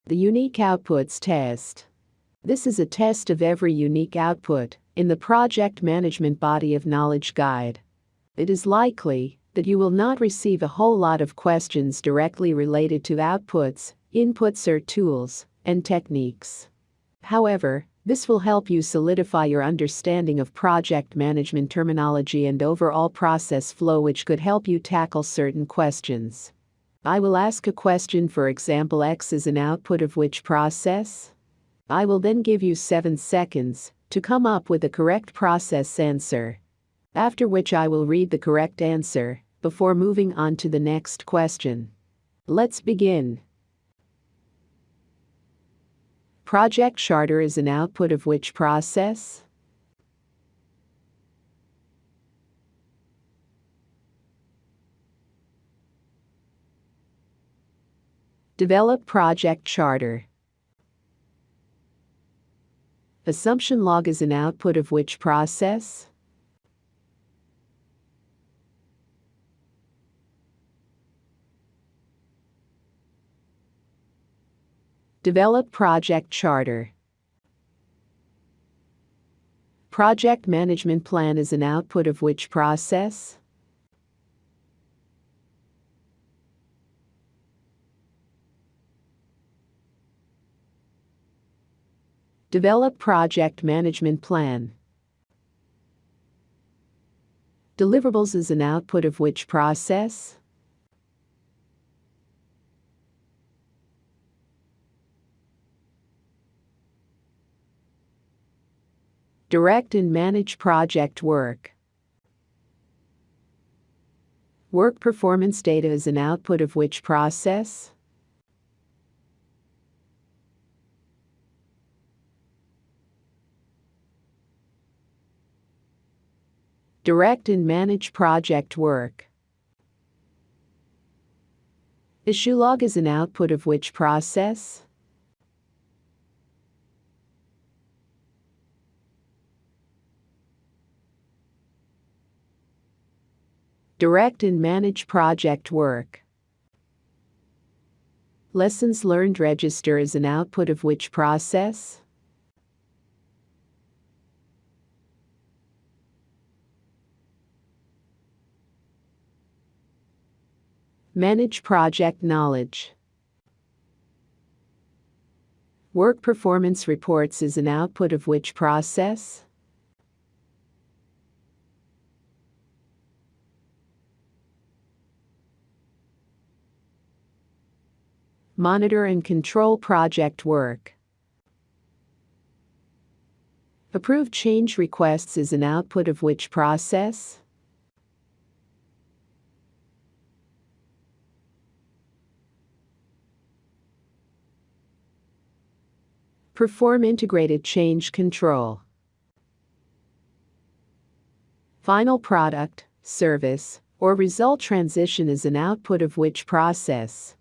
The Unique Outputs Test. This is a test of every unique output in the Project Management Body of Knowledge Guide. It is likely that you will not receive a whole lot of questions directly related to outputs, inputs, or tools and techniques. However, this will help you solidify your understanding of project management terminology and overall process flow, which could help you tackle certain questions. I will ask a question, for example, X is an output of which process? I will then give you 7 seconds to come up with the correct process answer, after which I will read the correct answer before moving on to the next question. Let's begin. Project charter is an output of which process? Develop project charter. Assumption log is an output of which process? Develop project charter. Project management plan is an output of which process? Develop project management plan. Deliverables is an output of which process? Direct and manage project work. Work performance data is an output of which process? Direct and manage project work. Issue log is an output of which process? Direct and manage project work. Lessons learned register is an output of which process? Manage project knowledge. Work performance reports is an output of which process? Monitor and control project work. Approve change requests is an output of which process? Perform integrated change control. Final product, service, or result transition is an output of which process?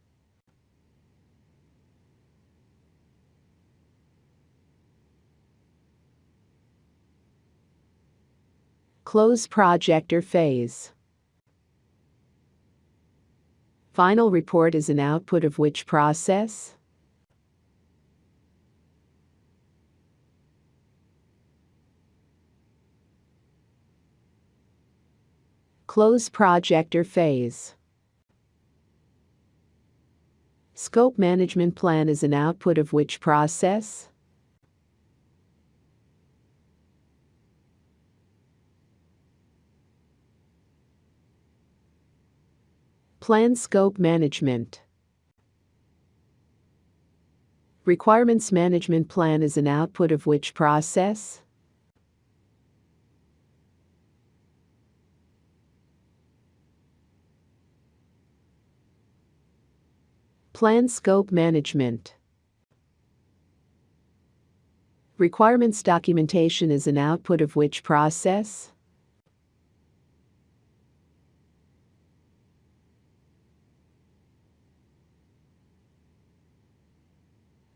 Close project or phase. Final report is an output of which process? Close project or phase. Scope management plan is an output of which process? Plan scope management. Requirements management plan is an output of which process? Plan scope management. Requirements documentation is an output of which process?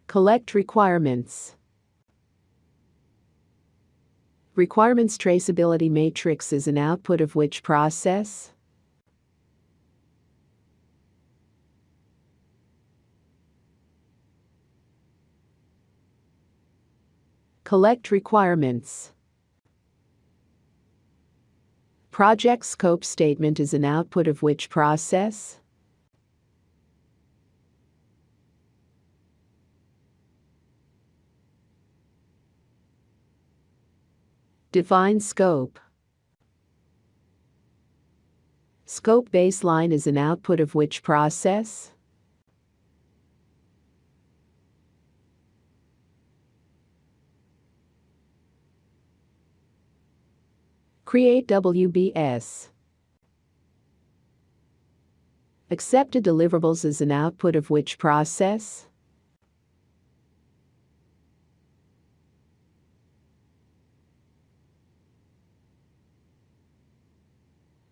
Collect requirements. Requirements Traceability Matrix is an output of which process? Collect requirements. Project scope statement is an output of which process? Define scope. Scope baseline is an output of which process? Create WBS. Accepted deliverables is an output of which process?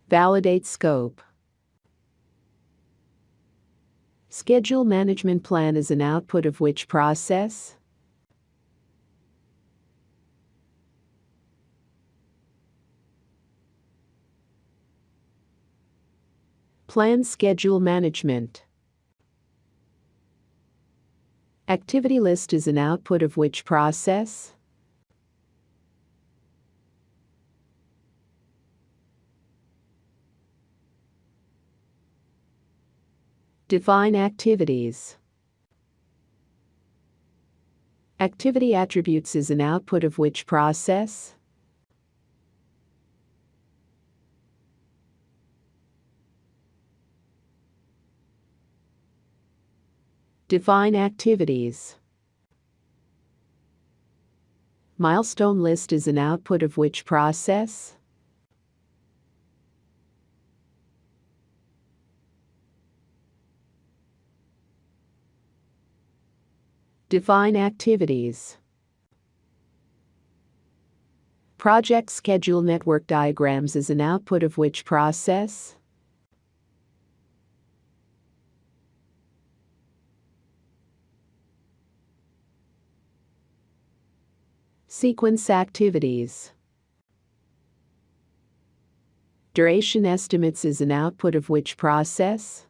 Validate scope. Schedule Management Plan is an output of which process? Plan Schedule Management. Activity List is an output of which process? Define activities. Activity Attributes is an output of which process? Define activities. Milestone List is an output of which process? Define activities. Project Schedule Network Diagrams is an output of which process? Sequence activities. Duration Estimates is an output of which process?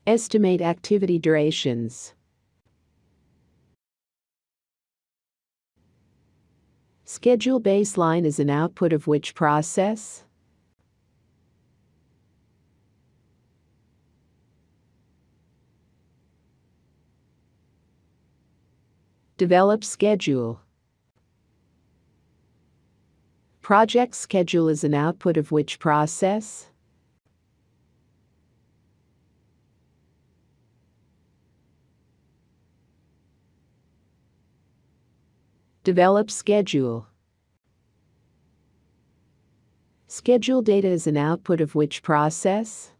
Estimate activity durations. Schedule baseline is an output of which process? Develop schedule. Project schedule is an output of which process? Develop schedule. Schedule data is an output of which process?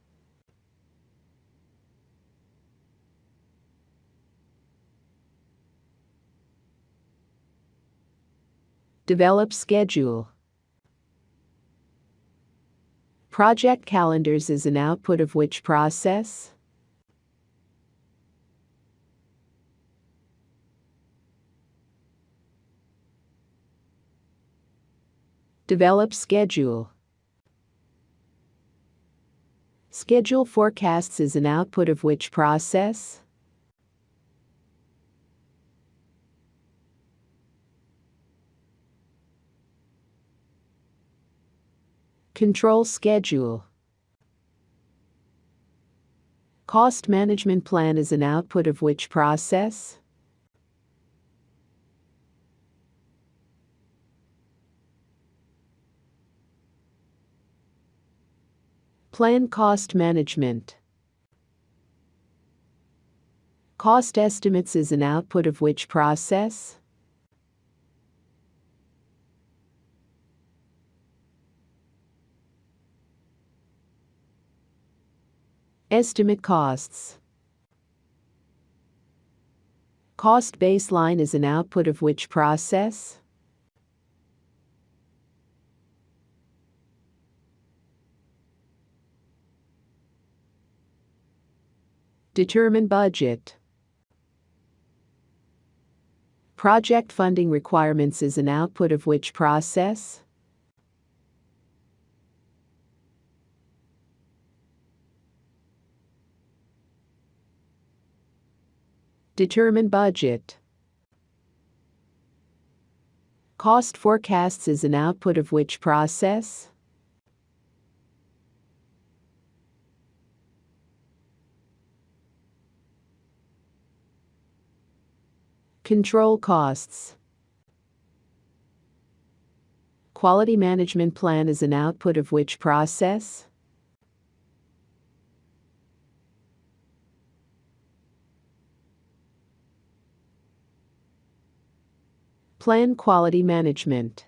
Develop schedule. Project calendars is an output of which process? Develop schedule. Schedule forecasts is an output of which process? Control schedule. Cost management plan is an output of which process? Plan cost management. Cost estimates is an output of which process? Estimate costs. Cost baseline is an output of which process? Determine budget. Project funding requirements is an output of which process? Determine budget. Cost forecasts is an output of which process? Control costs. Quality Management Plan is an output of which process? Plan Quality Management.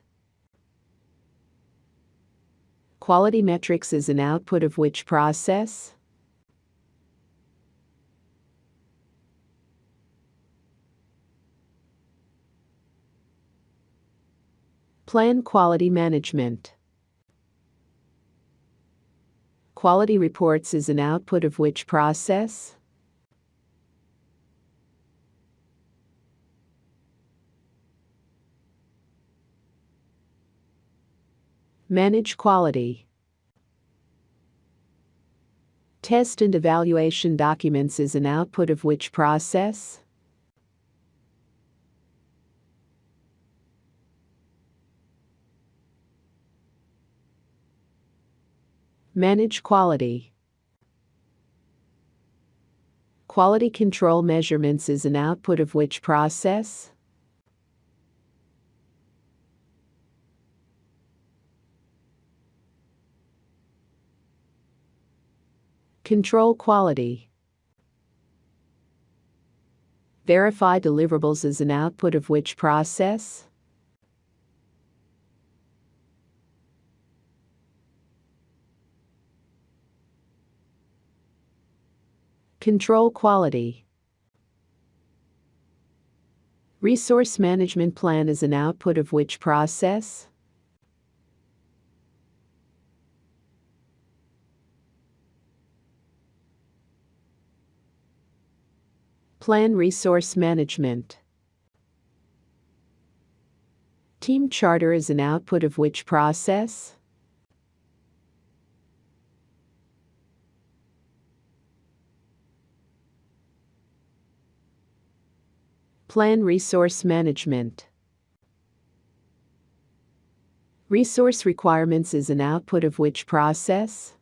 Quality Metrics is an output of which process? Plan Quality Management. Quality Reports is an output of which process? Manage Quality. Test and Evaluation Documents is an output of which process? Manage Quality. Quality Control Measurements is an output of which process? Control Quality. Verify Deliverables is an output of which process? Control Quality. Resource Management Plan is an output of which process? Plan Resource Management. Team Charter is an output of which process? Plan Resource Management. Resource Requirements is an output of which process?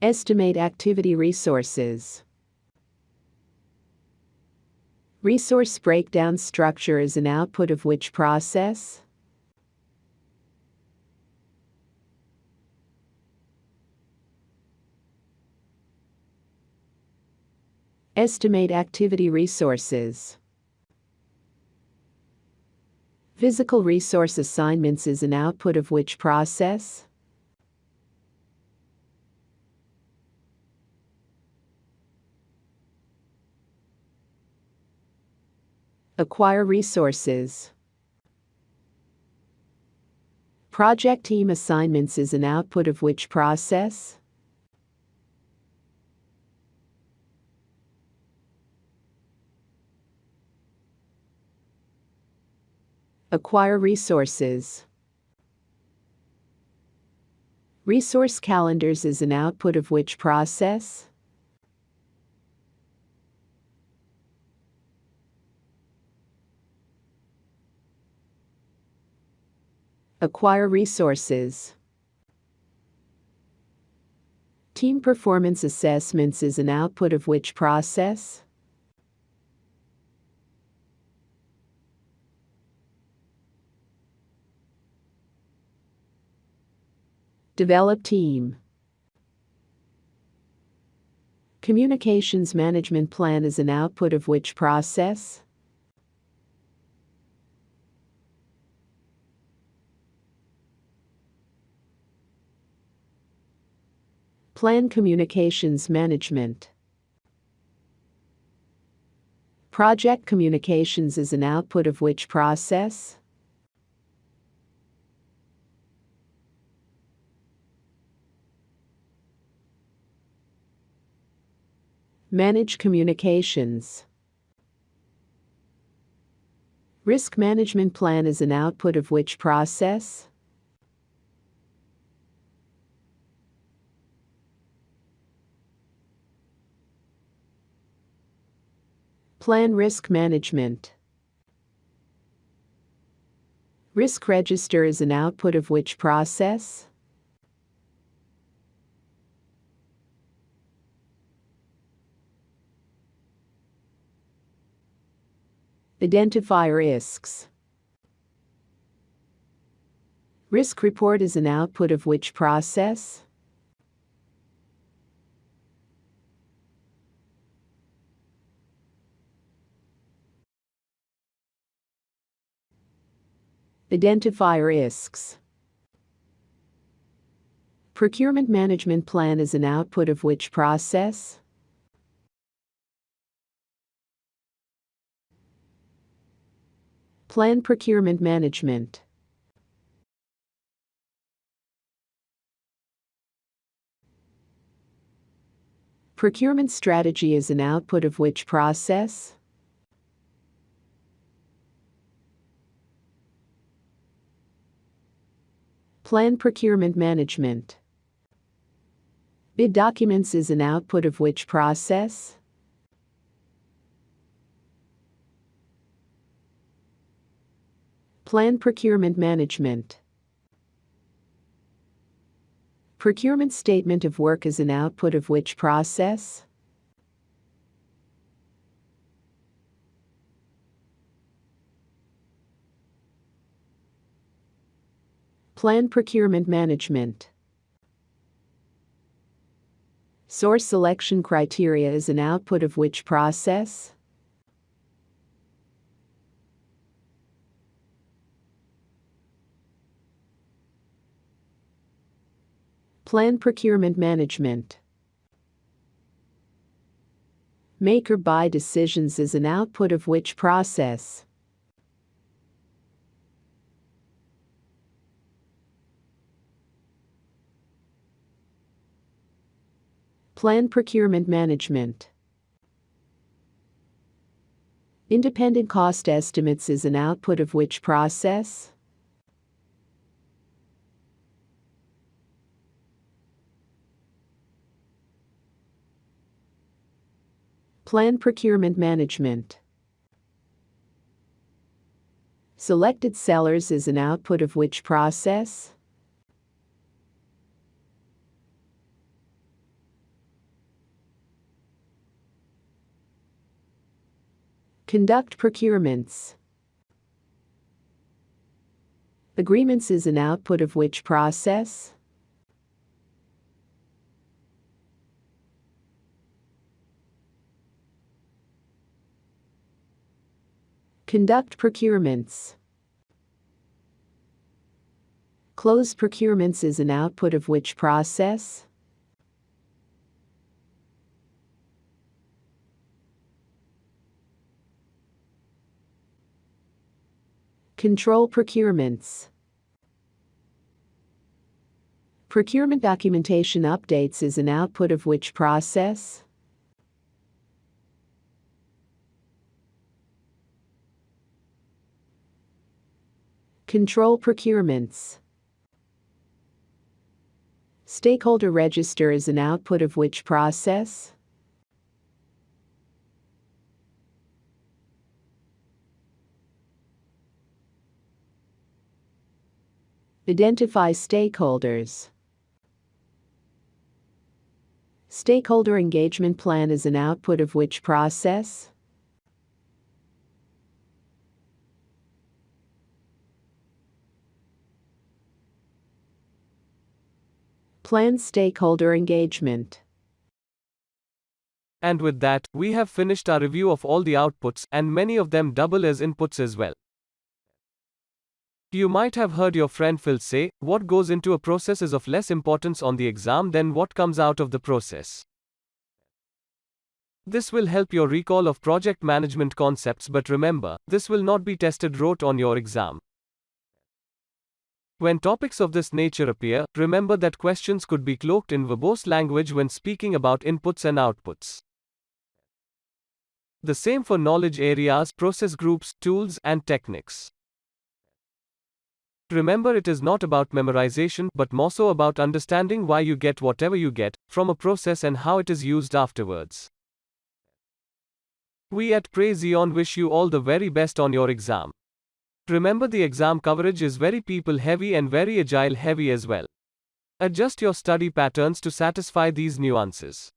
Estimate Activity Resources. Resource Breakdown Structure is an output of which process? Estimate Activity Resources. Physical Resource Assignments is an output of which process? Acquire Resources. Project Team Assignments is an output of which process? Acquire Resources. Resource Calendars is an output of which process? Acquire Resources. Team Performance Assessments is an output of which process? Develop Team. Communications Management Plan is an output of which process? Plan Communications Management. Project Communications is an output of which process? Manage Communications. Risk Management Plan is an output of which process? Plan risk management. Risk register is an output of which process? Identify risks. Risk report is an output of which process? Identify risks. Procurement Management Plan is an output of which process? Plan procurement management. Procurement Strategy is an output of which process? Plan procurement management. Bid documents is an output of which process? Plan procurement management. Procurement Statement of Work is an output of which process? Plan procurement management. Source selection criteria is an output of which process? Plan procurement management. Make or buy decisions is an output of which process? Plan procurement management. Independent cost estimates is an output of which process? Plan procurement management. Selected sellers is an output of which process? Conduct procurements. Agreements is an output of which process? Conduct procurements. Close procurements is an output of which process? Control procurements. Procurement Documentation Updates is an output of which process? Control procurements. Stakeholder Register is an output of which process? Identify stakeholders. Stakeholder Engagement Plan is an output of which process? Plan stakeholder engagement. And with that, we have finished our review of all the outputs, and many of them double as inputs as well. You might have heard your friend Phil say, what goes into a process is of less importance on the exam than what comes out of the process. This will help your recall of project management concepts, but remember, this will not be tested rote on your exam. When topics of this nature appear, remember that questions could be cloaked in verbose language when speaking about inputs and outputs. The same for knowledge areas, process groups, tools, and techniques. Remember, it is not about memorization, but more so about understanding why you get whatever you get from a process and how it is used afterwards. We at Praizion wish you all the very best on your exam. Remember, the exam coverage is very people heavy and very agile heavy as well. Adjust your study patterns to satisfy these nuances.